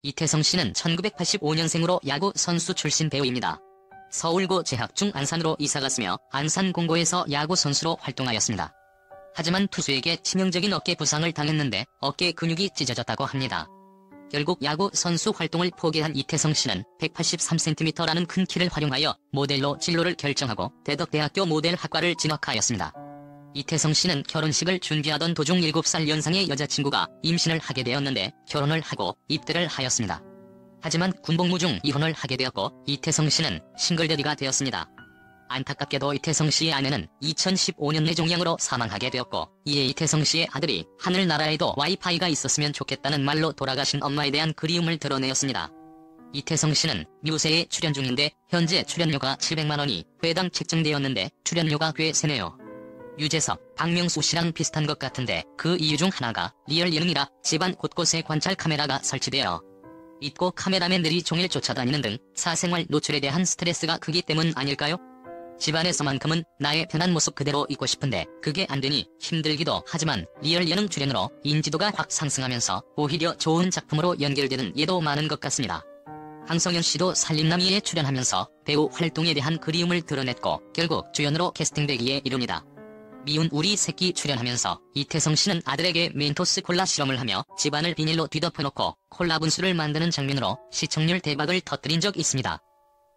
이태성 씨는 1985년생으로 야구 선수 출신 배우입니다. 서울고 재학 중 안산으로 이사갔으며 안산공고에서 야구 선수로 활동하였습니다. 하지만 투수에게 치명적인 어깨 부상을 당했는데 어깨 근육이 찢어졌다고 합니다. 결국 야구 선수 활동을 포기한 이태성 씨는 183cm라는 큰 키를 활용하여 모델로 진로를 결정하고 대덕대학교 모델학과를 진학하였습니다. 이태성 씨는 결혼식을 준비하던 도중 7살 연상의 여자친구가 임신을 하게 되었는데 결혼을 하고 입대를 하였습니다. 하지만 군복무 중 이혼을 하게 되었고 이태성 씨는 싱글데디가 되었습니다. 안타깝게도 이태성 씨의 아내는 2015년 뇌종양으로 사망하게 되었고 이에 이태성 씨의 아들이 하늘나라에도 와이파이가 있었으면 좋겠다는 말로 돌아가신 엄마에 대한 그리움을 드러내었습니다. 이태성 씨는 뮤세에 출연 중인데 현재 출연료가 700만원이 회당 책정되었는데 출연료가 꽤 세네요. 유재석, 박명수 씨랑 비슷한 것 같은데 그 이유 중 하나가 리얼 예능이라 집안 곳곳에 관찰 카메라가 설치되어 있고 카메라맨들이 종일 쫓아다니는 등 사생활 노출에 대한 스트레스가 크기 때문 아닐까요? 집안에서만큼은 나의 편한 모습 그대로 있고 싶은데 그게 안되니 힘들기도 하지만 리얼 예능 출연으로 인지도가 확 상승하면서 오히려 좋은 작품으로 연결되는 예도 많은 것 같습니다. 황성현 씨도 살림남이에 출연하면서 배우 활동에 대한 그리움을 드러냈고 결국 주연으로 캐스팅되기에 이릅니다. 미운 우리 새끼 출연하면서 이태성 씨는 아들에게 멘토스 콜라 실험을 하며 집안을 비닐로 뒤덮어놓고 콜라 분수를 만드는 장면으로 시청률 대박을 터뜨린 적 있습니다.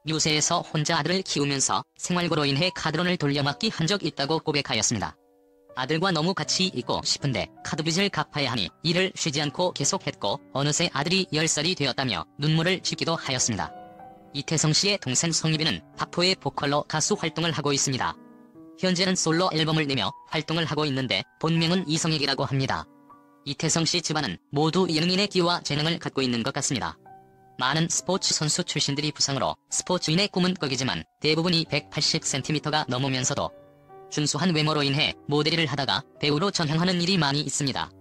뮤세에서 혼자 아들을 키우면서 생활고로 인해 카드론을 돌려막기 한 적 있다고 고백하였습니다. 아들과 너무 같이 있고 싶은데 카드빚을 갚아야 하니 일을 쉬지 않고 계속했고 어느새 아들이 10살이 되었다며 눈물을 짓기도 하였습니다. 이태성 씨의 동생 성유빈은 박포의 보컬로 가수 활동을 하고 있습니다. 현재는 솔로 앨범을 내며 활동을 하고 있는데 본명은 이성익이라고 합니다. 이태성 씨 집안은 모두 예능인의 기와 재능을 갖고 있는 것 같습니다. 많은 스포츠 선수 출신들이 부상으로 스포츠인의 꿈은 꿔기지만 대부분이 180cm가 넘으면서도 준수한 외모로 인해 모델 일을 하다가 배우로 전향하는 일이 많이 있습니다.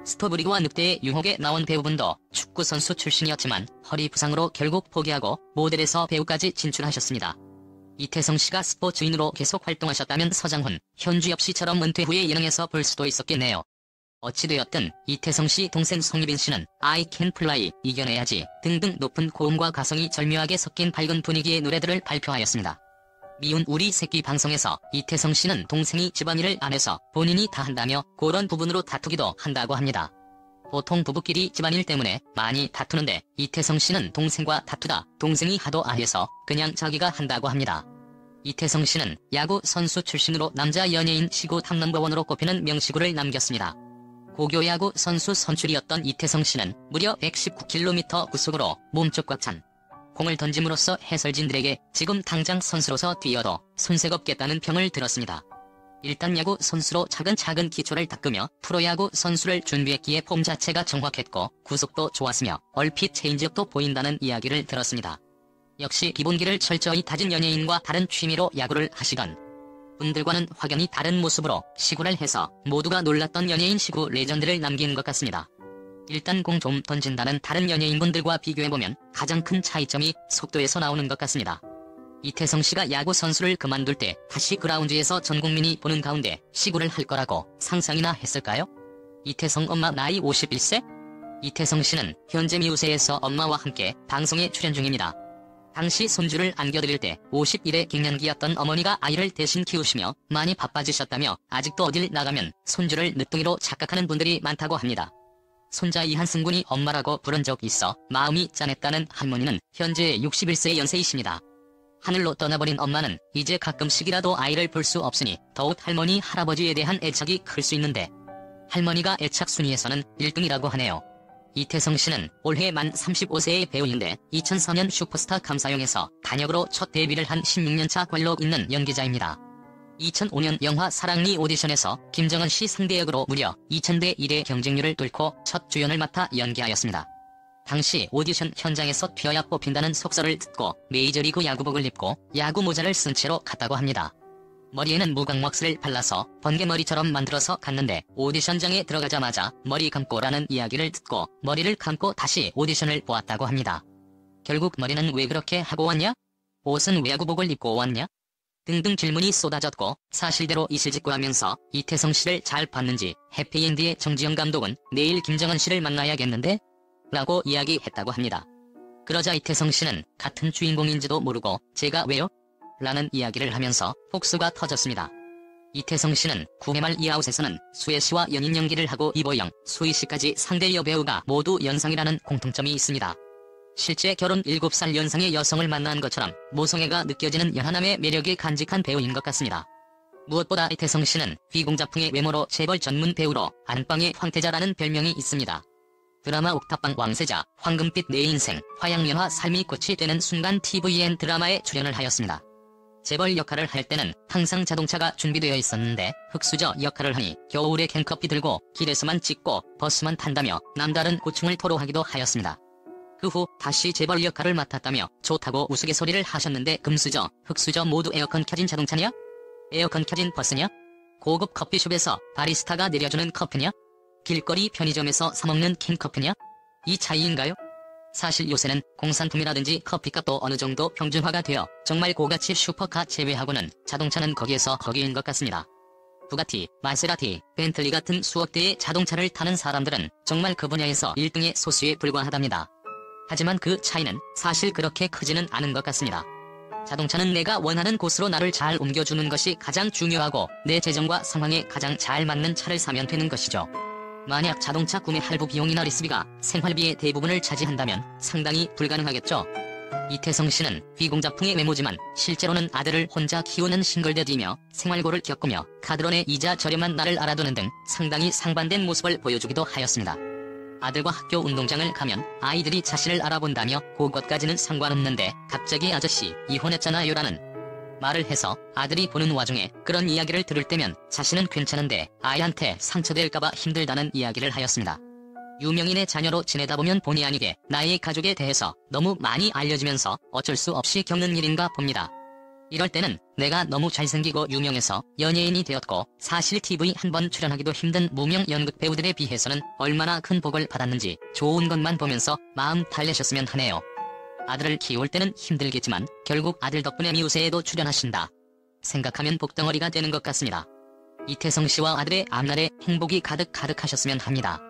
스토브리그와 늑대의 유혹에 나온 배우분도 축구 선수 출신이었지만 허리 부상으로 결국 포기하고 모델에서 배우까지 진출하셨습니다. 이태성 씨가 스포츠인으로 계속 활동하셨다면 서장훈, 현주엽 씨처럼 은퇴 후에 예능에서 볼 수도 있었겠네요. 어찌되었든 이태성 씨 동생 성유빈 씨는 I can fly, 이겨내야지 등등 높은 고음과 가성이 절묘하게 섞인 밝은 분위기의 노래들을 발표하였습니다. 미운 우리 새끼 방송에서 이태성 씨는 동생이 집안일을 안 해서 본인이 다 한다며 그런 부분으로 다투기도 한다고 합니다. 보통 부부끼리 집안일 때문에 많이 다투는데 이태성 씨는 동생과 다투다 동생이 하도 안 해서 그냥 자기가 한다고 합니다. 이태성 씨는 야구 선수 출신으로 남자 연예인 시구 탑넘버원으로 꼽히는 명시구를 남겼습니다. 고교 야구 선수 선출이었던 이태성 씨는 무려 119km 구속으로 몸쪽 꽉 찬 공을 던짐으로써 해설진들에게 지금 당장 선수로서 뛰어도 손색 없겠다는 평을 들었습니다. 일단 야구 선수로 차근차근 기초를 닦으며 프로야구 선수를 준비했기에 폼 자체가 정확했고 구속도 좋았으며 얼핏 체인지업도 보인다는 이야기를 들었습니다. 역시 기본기를 철저히 다진 연예인과 다른 취미로 야구를 하시던 분들과는 확연히 다른 모습으로 시구를 해서 모두가 놀랐던 연예인 시구 레전드를 남긴 것 같습니다. 일단 공 좀 던진다는 다른 연예인분들과 비교해보면 가장 큰 차이점이 속도에서 나오는 것 같습니다. 이태성 씨가 야구 선수를 그만둘 때 다시 그라운드에서 전 국민이 보는 가운데 시구를 할 거라고 상상이나 했을까요? 이태성 엄마 나이 51세? 이태성 씨는 현재 뮤세에서 엄마와 함께 방송에 출연 중입니다. 당시 손주를 안겨드릴 때 51의 갱년기였던 어머니가 아이를 대신 키우시며 많이 바빠지셨다며 아직도 어딜 나가면 손주를 늦둥이로 착각하는 분들이 많다고 합니다. 손자 이한승 군이 엄마라고 부른 적 있어 마음이 짠했다는 할머니는 현재 61세의 연세이십니다. 하늘로 떠나버린 엄마는 이제 가끔씩이라도 아이를 볼 수 없으니 더욱 할머니 할아버지에 대한 애착이 클 수 있는데 할머니가 애착 순위에서는 1등이라고 하네요. 이태성 씨는 올해 만 35세의 배우인데 2004년 슈퍼스타 감사용에서 단역으로 첫 데뷔를 한 16년차 관록 있는 연기자입니다. 2005년 영화 사랑니 오디션에서 김정은 씨 상대역으로 무려 2000대 1의 경쟁률을 뚫고 첫 주연을 맡아 연기하였습니다. 당시 오디션 현장에서 튀어야 뽑힌다는 속설을 듣고 메이저리그 야구복을 입고 야구 모자를 쓴 채로 갔다고 합니다. 머리에는 무광왁스를 발라서 번개머리처럼 만들어서 갔는데 오디션장에 들어가자마자 머리 감고라는 이야기를 듣고 머리를 감고 다시 오디션을 보았다고 합니다. 결국 머리는 왜 그렇게 하고 왔냐? 옷은 왜 야구복을 입고 왔냐? 등등 질문이 쏟아졌고 사실대로 이실직고하면서 이태성 씨를 잘 봤는지 해피엔드의 정지영 감독은 내일 김정은 씨를 만나야겠는데? 라고 이야기했다고 합니다. 그러자 이태성 씨는 같은 주인공인지도 모르고 제가 왜요? 라는 이야기를 하면서 폭소가 터졌습니다. 이태성 씨는 9회 말 이아웃에서는 수혜 씨와 연인 연기를 하고 이보영, 수희 씨까지 상대 여배우가 모두 연상이라는 공통점이 있습니다. 실제 결혼 7살 연상의 여성을 만난 것처럼 모성애가 느껴지는 연하남의 매력이 간직한 배우인 것 같습니다. 무엇보다 이태성 씨는 비공자풍의 외모로 재벌 전문 배우로 안방의 황태자라는 별명이 있습니다. 드라마 옥탑방 왕세자, 황금빛 내 인생, 화양연화 삶이 꽃이 되는 순간 tvN 드라마에 출연을 하였습니다. 재벌 역할을 할 때는 항상 자동차가 준비되어 있었는데 흑수저 역할을 하니 겨울에 캔커피 들고 길에서만 찍고 버스만 탄다며 남다른 고충을 토로하기도 하였습니다. 그 후 다시 재벌 역할을 맡았다며 좋다고 우스갯소리를 하셨는데 금수저, 흑수저 모두 에어컨 켜진 자동차냐? 에어컨 켜진 버스냐? 고급 커피숍에서 바리스타가 내려주는 커피냐? 길거리 편의점에서 사먹는 캔커피냐? 이 차이인가요? 사실 요새는 공산품이라든지 커피값도 어느 정도 평준화가 되어 정말 고가치 슈퍼카 제외하고는 자동차는 거기에서 거기인 것 같습니다. 부가티, 마세라티, 벤틀리 같은 수억 대의 자동차를 타는 사람들은 정말 그 분야에서 1등의 소수에 불과하답니다. 하지만 그 차이는 사실 그렇게 크지는 않은 것 같습니다. 자동차는 내가 원하는 곳으로 나를 잘 옮겨주는 것이 가장 중요하고 내 재정과 상황에 가장 잘 맞는 차를 사면 되는 것이죠. 만약 자동차 구매 할부 비용이나 리스비가 생활비의 대부분을 차지한다면 상당히 불가능하겠죠. 이태성 씨는 비공자풍의 외모지만 실제로는 아들을 혼자 키우는 싱글데디이며 생활고를 겪으며 카드론의 이자 저렴한 나를 알아두는 등 상당히 상반된 모습을 보여주기도 하였습니다. 아들과 학교 운동장을 가면 아이들이 자신을 알아본다며 그것까지는 상관없는데 갑자기 아저씨 이혼했잖아요 라는 말을 해서 아들이 보는 와중에 그런 이야기를 들을 때면 자신은 괜찮은데 아이한테 상처될까봐 힘들다는 이야기를 하였습니다. 유명인의 자녀로 지내다 보면 본의 아니게 나의 가족에 대해서 너무 많이 알려지면서 어쩔 수 없이 겪는 일인가 봅니다. 이럴 때는 내가 너무 잘생기고 유명해서 연예인이 되었고 사실 TV 한 번 출연하기도 힘든 무명 연극 배우들에 비해서는 얼마나 큰 복을 받았는지 좋은 것만 보면서 마음 달래셨으면 하네요. 아들을 키울 때는 힘들겠지만 결국 아들 덕분에 미우새에도 출연하신다 생각하면 복덩어리가 되는 것 같습니다. 이태성 씨와 아들의 앞날에 행복이 가득하셨으면 합니다.